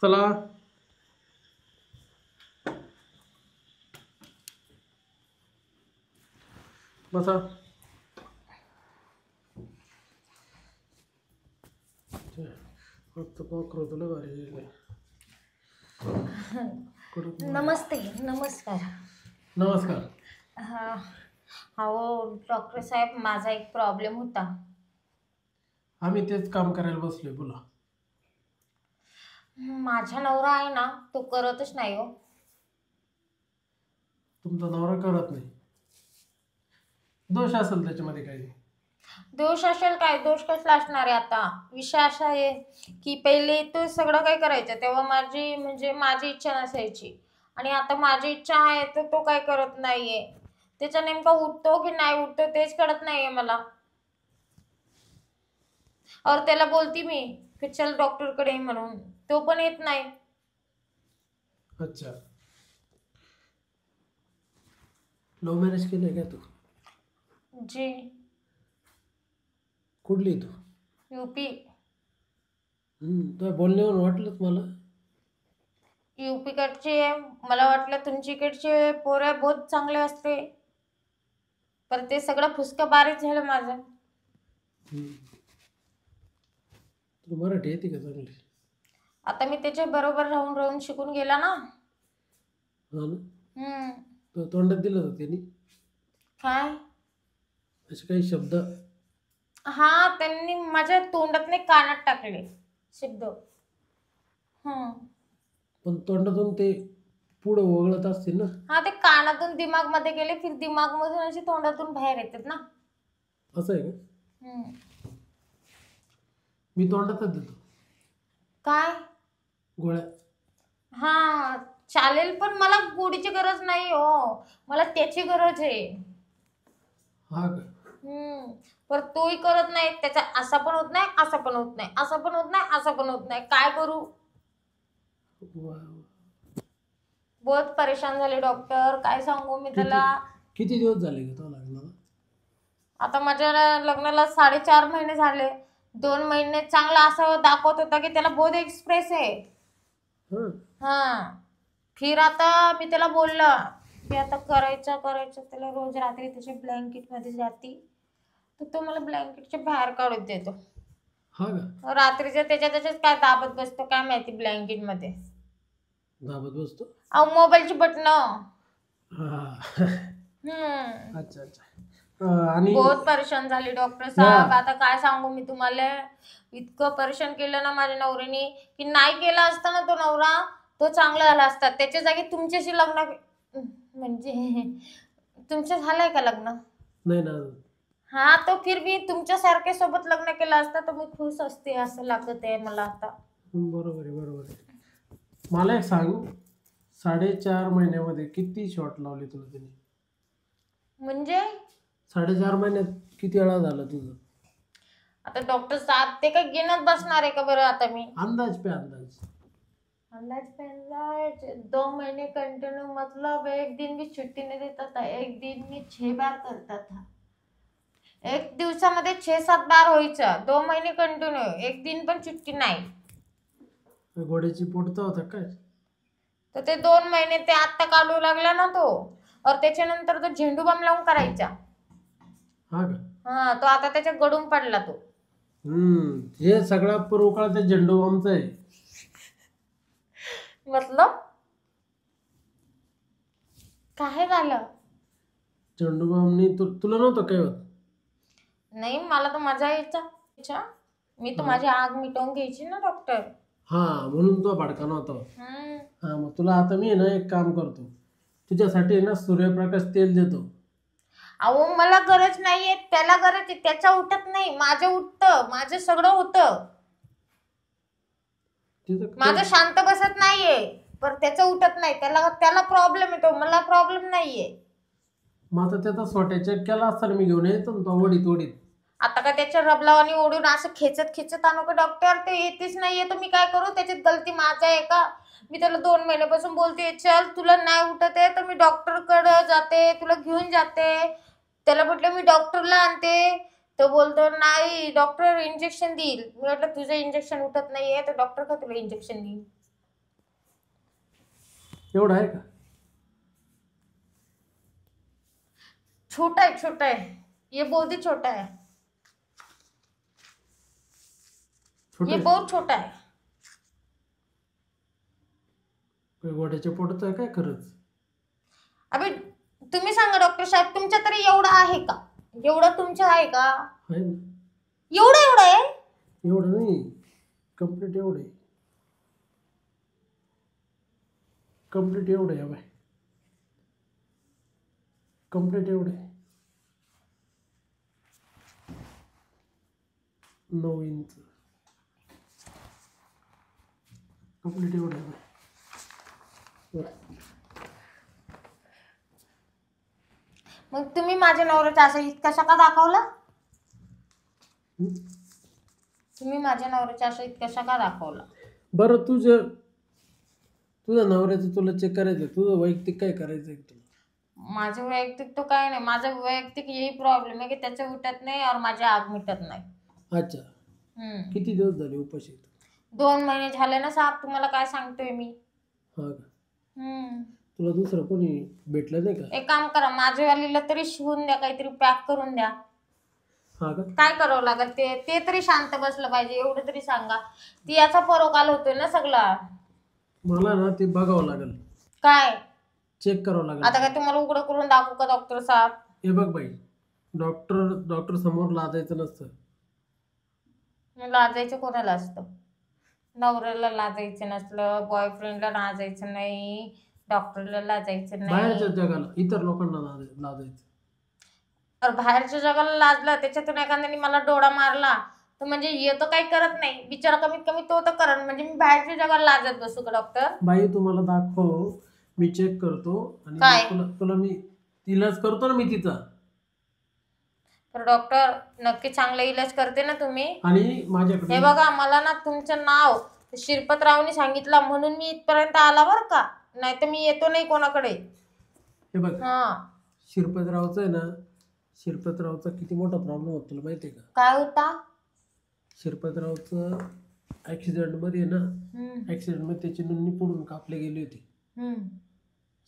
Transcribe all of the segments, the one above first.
चला बसा. नमस्ते. नमस्कार. नमस्कार. हा. अहो डॉक्टर साहेब, माझा एक प्रॉब्लेम होता. आम्ही तेच काम करायला बसलोय. बोला. माझा नवरा आहे ना, तो करतच नाही हो. तुमचा नवरा करत नाही? दोष असेल त्याच्यामध्ये काही. दोष असेल काय? दोष कसला असणार आहे? आता विषय असा आहे की पहिले तो सगळं काही करायचं तेव्हा माझी इच्छा नसायची, आणि आता माझी इच्छा आहे तर तो काही करत नाहीये. त्याचा नेमका उठतो की नाही उठतो तेच कळत नाहीये मला. और त्याला बोलती मी की चल डॉक्टरकडे ये म्हणून, तो पण येत नाही. अच्छा. लव्ह मॅरेज केलंय का तू? जी. कुठली तू? यूपी. तुझ्या बोलण्यावरून वाटलंच मला. यूपी कडचे आहे. मला वाटलं तुमच्याकडचे पोरे बहुत चांगले असते, पण ते सगळं फुसकं बारीक झालं माझं. तुला मराठी येते का चांगली? आता मी त्याच्या बरोबर राहून राहून शिकून गेला ना. हा ना. हम्म. तो तोंडात दिलं होतं त्यांनी काय? असे काही शब्द? हा, त्यांनी माझ्या तोंडात नाही कानात टाकले शब्द. पण तोंडातून ते पुढं वगळत असतील ना. हा, ते कानातून दिमाग मध्ये गेले, फिर दिमाग मधून असे तोंडातून बाहेर येतात ना. असं आहे का? मी तोंडातच देतो. काय? गोळ्या. हा चालेल, पण मला गोडीची गरज नाही हो, मला त्याची गरज आहे. हा का? पर तोही करत नाही. त्याचा असा पण होत नाही, असा पण होत नाही, असा पण होत नाही, असा पण होत नाही. काय करू? बहुत परेशान झाले डॉक्टर, काय सांगू मी त्याला. किती दिवस झाले का तो लग्नाला? आता माझ्या लग्नाला 4.5 महिने झाले. 2 महिने चांगला असं दाखवत होता की त्याला बहुत एक्सप्रेस आहे. हा. फिर आता मी त्याला बोललं की आता करायचं त्याला रोज रात्री त्याच्या ब्लँकेट मध्ये जाती, तर तो मला ब्लँकेटच्या बाहेर काढून देतो. हा का? रात्रीच्या त्याच्यात काय दाबत बसतो काय माहिती ब्लँकेट मध्ये. दाबत बसतो? अहो मोबाईलची बटन. अच्छा अच्छा. आणि बहुत परेशान झाली डॉक्टर साहेब. आता काय सांगू मी तुम्हाला, इतकं परेशान केलं ना माझ्या नवऱ्याने की नाही केला असता ना तो नवरा, तो चांगला झाला असता. त्याच्या जागी तुमच्याशी लग्न, म्हणजे तुमचं झालंय का लग्न? नाही ना. हा, तो फिर भी तुमच्या सोबत लग्न केलं असतं तर मी खुश असते, असं लागत आहे मला आता. बरोबर आहे, बरोबर आहे. मला एक सांग, 4.5 महिन्यामध्ये किती शॉट लावले तुला त्याने? म्हणजे 4.5 महिन्यात किती वेळा झालं तुझं? आता डॉक्टर साहेब ते काय गिनत बसणार आहे का बरं आता मी? अंदाज पे अंदाज. अंदाज पेंदाज 2 महीने कंटिन्यू, मतलब एक दिन भी छुट्टी नहीं देता था. एक दिन में 6 बार करता था. एक दिवसामध्ये 6-7 बार व्हायचं. 2 महिने कंटिन्यू, एक दिन पण सुट्टी नाही. घोड्याची पोटचा होता काय? तर ते 2 महिने ते आत्ता काढू लागला ना तो, और त्याच्यानंतर तो झेंडू बाम लावून करायचा. हा का? हा, तो आता त्याच्या गडून पडला तो. हे सगळा पुरवठा त्या झेंडू बामचा आहे. मतलब काय झालं? झेंडू बामनी तुला नव्हतं काय होत? नाही, मला तर मजा यायचा. मी तर माझी आग मिटवून घ्यायची ना डॉक्टर. हा, म्हणून तो भडका नव्हता. हा, मग तुला आता मी ना एक काम करतो, तुझ्यासाठी ना सूर्यप्रकाश तेल देतो. अहो मला गरज नाहीये, त्याला गरज आहे. त्याचा उठत नाही, माझं उठतं, माझं सगळं होतं. माझं शांत बसत नाहीये, पण त्याचं उठत नाही. त्याला प्रॉब्लेम येतो, मला प्रॉब्लेम नाहीये. मग आता त्याचा स्वतःच्या केला असताना मी घेऊन येतो ना तो ओढीत. आता का त्याच्या रबलावानी ओढून असं खेचत आणू का डॉक्टर? ते येतेच नाहीये तर मी काय करू? त्याच्यात गलती माझा आहे का? मी त्याला 2 महिन्यापासून बोलते चल, तुला नाही उठत आहे तर मी डॉक्टरकडे जाते, तुला घेऊन जाते. त्याला म्हटलं मी डॉक्टरला आणते, तो बोलतो नाही डॉक्टर इंजेक्शन देईल. मी म्हटलं तुझं इंजेक्शन उठत नाहीये तर डॉक्टर का तुला इंजेक्शन देईल? एवढं आहे का? छोटा है, छोटा है, ये बहुत ही छोटा है, छोटं ये आहे? बहुत छोटा है. काय गोड्याच्या पोटाचं आहे काय खरंच? अबे तुम्ही सांगा डॉक्टर साहेब, तुमच्या तरी एवढं आहे का? एवढं तुमचं आहे का? आहे ना. एवढं एवढं आहे? एवढं नाही, कम्प्लीट एवढं आहे. कम्प्लीट एवढं आहे बाय, कम्प्लीट एवढं आहे. 9 इंच कम्प्लीट एवढं आहे बाय. मग तुम्ही माझ्या नवऱ्याचा असं इतकासा का दाखवला? तुम्ही माझ्या नवऱ्याचा असं इतकासा का दाखवला? बरं तुझ्या नवऱ्याचं तुला चेक करायचं, तुझं वैयक्तिक काय करायचं तुला? माझं वैयक्तिक तो काय नाही, माझा वैयक्तिक यही प्रॉब्लेम आहे की त्याचं उठत नाही और माझी आग मिटत नाही. अच्छा, किती दिवस झाले उपाशी? 2 महिने झाले ना साहेब, तुम्हाला काय सांगतोय मी. हा का? तुला दुसरं कोणी भेटलं नाही का? एक काम करा, माझ्या वालीला तरी शिवून द्या, काहीतरी पॅक करून द्या. हा का? काय करावं लागेल ते तरी शांत बसलं पाहिजे, एवढं तरी सांगा. ती याचा परोकाल होतोय ना सगळा. मला ना ते बघावं लागेल, काय चेक करावं लागेल. आता काय तुम्हाला उघडं करून दाखवू का डॉक्टर साहेब? हे बघ बाई, डॉक्टर समोर लाजायचं नसतं. लाजायचं कोणाला असतं? नवऱ्याला लाजायचं नसलं, बॉयफ्रेंडला लाजायचं नाही, डॉक्टरला लाजायचं नाही, बाहेरच्या जगाला, इतर लोकांना लाजायचं. तर बाहेरच्या जगाला लाजला, त्याच्यातून एखाद्याने मला डोळा मारला तर म्हणजे हे तर काही करत नाही बिचारा, कमीत कमी तो तर करण, म्हणजे मी बाहेरच्या जगाला लाजत बसू का डॉक्टर? बाई तुम्हाला दाखव, मी चेक करतो आणि काय? तुला मी इलाज करतो ना मी तिचा. तर डॉक्टर नक्की चांगला इलाज करते ना तुम्ही? आणि माझ्याकडे हे बघा, मला ना तुमचं नाव शिरपतरावनी सांगितलं म्हणून मी इथपर्यंत आला बरं का, नाही तर मी येतो नाही कोणाकडे. हे बघ, शिरपतरावचं आहे ना, शिरपतरावचा किती मोठा प्रॉब्लेम होता तुला माहितीये का? काय होता? शिरपतरावचं ऍक्सिडेंट मध्ये ना, ऍक्सिडेंट मध्ये त्याची नोंदणी पुढून कापली गेली होती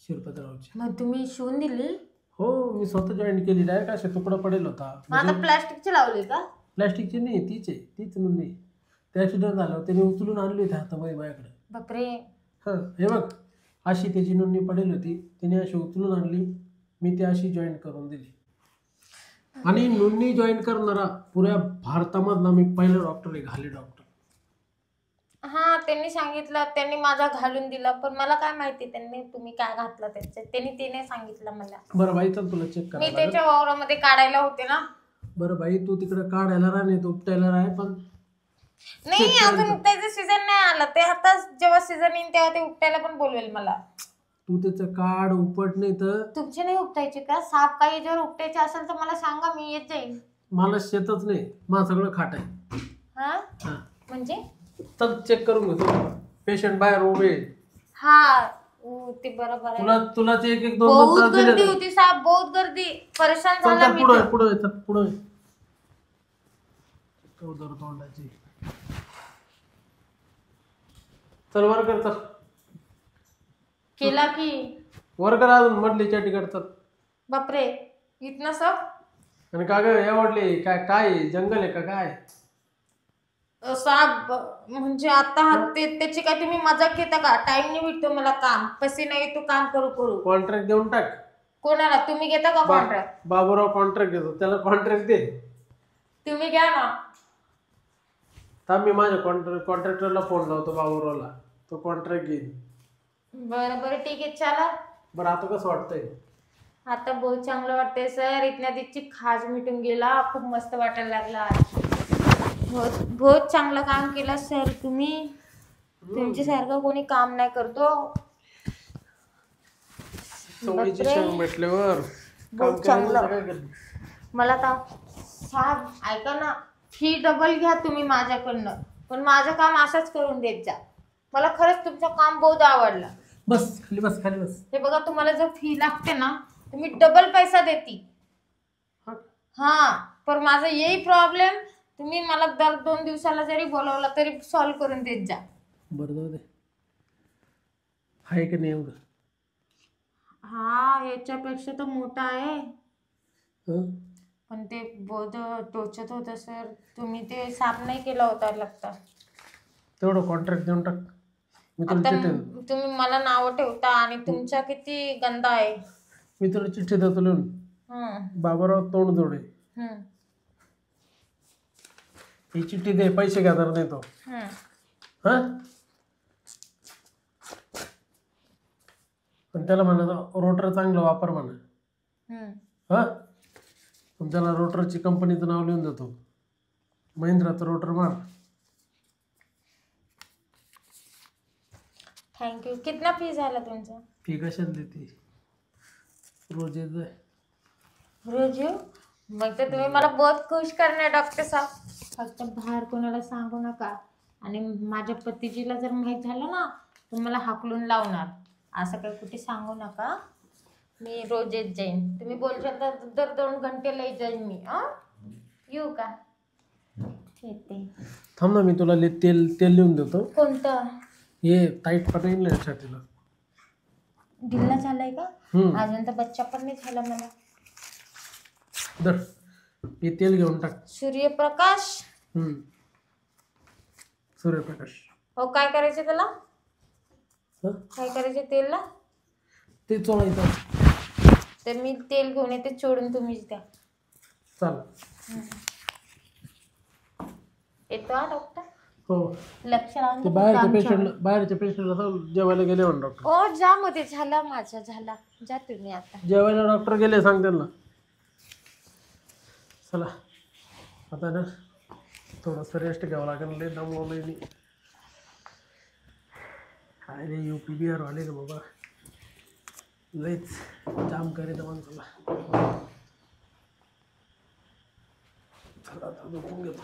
शिरपतरावची. मग तुम्ही शिवून दिली? हो, मी स्वतः जॉईन केली. डायरेक्ट असे तुकडा पडेल होता. आता प्लास्टिकची लावली का? प्लास्टिकची नाही, तीच नोंदणी. ते ऍक्सिडेंट झालं, त्याने उचलून आणली होती हातामध्ये माझ्याकडे. बापरे. हा, हे बघ, अशी त्याची नोंदणी पडेल होती, त्याने अशी उचलून आणली, मी ती अशी जॉईन करून दिली. आणि नोंदणी जॉईन करणारा पुऱ्या भारतामधला मी पहिला डॉक्टर आहे, घाले डॉक्टर. हा, त्यांनी सांगितलं, त्यांनी माझा घालून दिला, पण मला काय माहिती त्यांनी तुम्ही काय घातलं त्याच्यात, त्याने सांगितलं मला. बरं बाई, चल तुला चेक मी त्याच्या वावरामध्ये काढायला होते ना. बरं बाई, तू तिकडे काढायला राह, नाही उपटायला राह, पण नाही अजून त्याचं सीझन नाही आलं, ते आता जेव्हा सीझन येईल तेव्हा ते उपटायला पण बोलवेल मला. तू त्याचं काढ उपट, नाही तर तुमचे नाही उपटायचे का? साप काही जर उपटायचे असेल तर मला सांगा, मी येत जाईल. मला शेतच नाही, मला सगळं खाट आहे. हा म्हणजे चल चेक करून घेतो. पेशंट बाहेर उभे. हा, ते बरोबर आहे. तुला ते एक दोन बहुत गर्दी होती साहेब, बहुत गर्दी, परेशान झाला मी. पुढे तोंडाची. चल वर्कर, चल केला की वर्कर अजून मधलीच्या तिकडचं. बापरे, इतना सब. आणि का ग एवढले काय जंगल आहे का काय? साहेब म्हणजे आता त्याची काय तुम्ही मजाक घेता का? टाइम नाही भेटतो मला, काम पैसे नाही तू काम करू. कॉन्ट्रॅक्ट देऊन टाक. कोणाला? तुम्ही घेता का कॉन्ट्रॅक्ट? बाबूराव कॉन्ट्रॅक्ट घेतो, त्याला कॉन्ट्रॅक्ट दे. तुम्ही घ्या ना. थांब, मी माझ्या कॉन्ट्रॅक्टरला फोन लावतो, बाबूरावला, तो कॉन्ट्रॅक्ट घेईल. बरं ठीक आहे, चला. बरं, आता कसं वाटतंय? आता बहुत चांगलं वाटतंय सर, इथल्या दिवशी खाज मिटून गेला, खूप मस्त वाटायला लागला. बहुत चांगलं काम केलं सर तुम्ही, तुमच्यासारखं कोणी काम नाही करतो. भेटल्यावर बहुत चांगलं. मला तर साहेब ऐका ना, फी डबल घ्या तुम्ही माझ्याकडनं, पण माझं काम असंच करून देत जा. मला खरंच तुमचं काम बहुत आवडलं. बस खाली बस. हे बघा, तुम्हाला जर फी लागते ना तुम्ही डबल पैसा देती. हा, पण माझा यही प्रॉब्लेम, तुम्ही मला दर 2 दिवसाला जरी बोलवलं तरी सॉल्व्ह करून देत जा. बरं, जाऊ दे. आहे का नाही एवढं? हा याच्यापेक्षा तर मोठा आहे, हं? पण ते बोध टोचत होतं सर. तुम्ही ते साफ नाही केला होता लगता. तेवढं कॉन्ट्रॅक्ट देऊन टाक, मी तुला आता चिठ्ठी देतो. तुम्ही मला नाव ठेवता आणि तुमचा किती गंदा आहे. मी तुला चिठ्ठी देतो लिहून. हम्म, बाबाराव तोंडजोडे, हम्म, ही चिठ्ठी दे, पैसे घेणार नाही तो. हम्म. हा, पण त्याला म्हणा रोटर चांगलं वापर म्हणा. हम्म. हा, पण त्याला रोटरची कंपनीचं नाव लिहून देतो, महिंद्राचं रोटर मार. थँक्यू. कितना फी झाला तुमचा? फी कशाला देते, रोज येत आहे. रोज येऊ? मग तर तुम्ही मला बहुत खुश करणार डॉक्टर साहेब. फक्त बाहेर कोणाला सांगू नका, आणि माझ्या पतीजीला जर माहीत झालं ना तर मला हाकलून लावणार. असं काही कुठे सांगू नका. मी रोज येत जाईन. तुम्ही बोलशाल तर दर 2 घंटेला येत जाईन मी. येऊ का? येते. थांब ना, मी तुला तेल तेल लिहून देतो. कोणतं? हे टाईट पण येईल ना छातीला. ढिल्ला झालाय का? हम्म. अजून तर बच्चा पण नाही झाला मला. दर, हे तेल घेऊन टाक. सूर्यप्रकाश. सूर्यप्रकाश. हो, काय करायचं त्याला? हं? काय करायचं तेलला? ते चोळायचं. तर मी तेल घेऊन येते, चोडून तुम्हीच द्या. चाल. येतो हा डॉक्टर. हो, लक्ष राहून ते द्या बाहेरच्या पेशंटला सांग जेवायला गेले म्हणून डॉक्टर. ओ जा, मध्ये झाला माझा, झाला. जा तुम्ही आता. जेवायला डॉक्टर गेले, सांग त्यांना. चला आता ना थोडंसं रेस्ट घ्यावं लागेल, लय दमवलंय मी. काय रे UP बिहार वाले रे बाबा, लयच जाम करीत माणसाला. चला आता झोपून घेतो.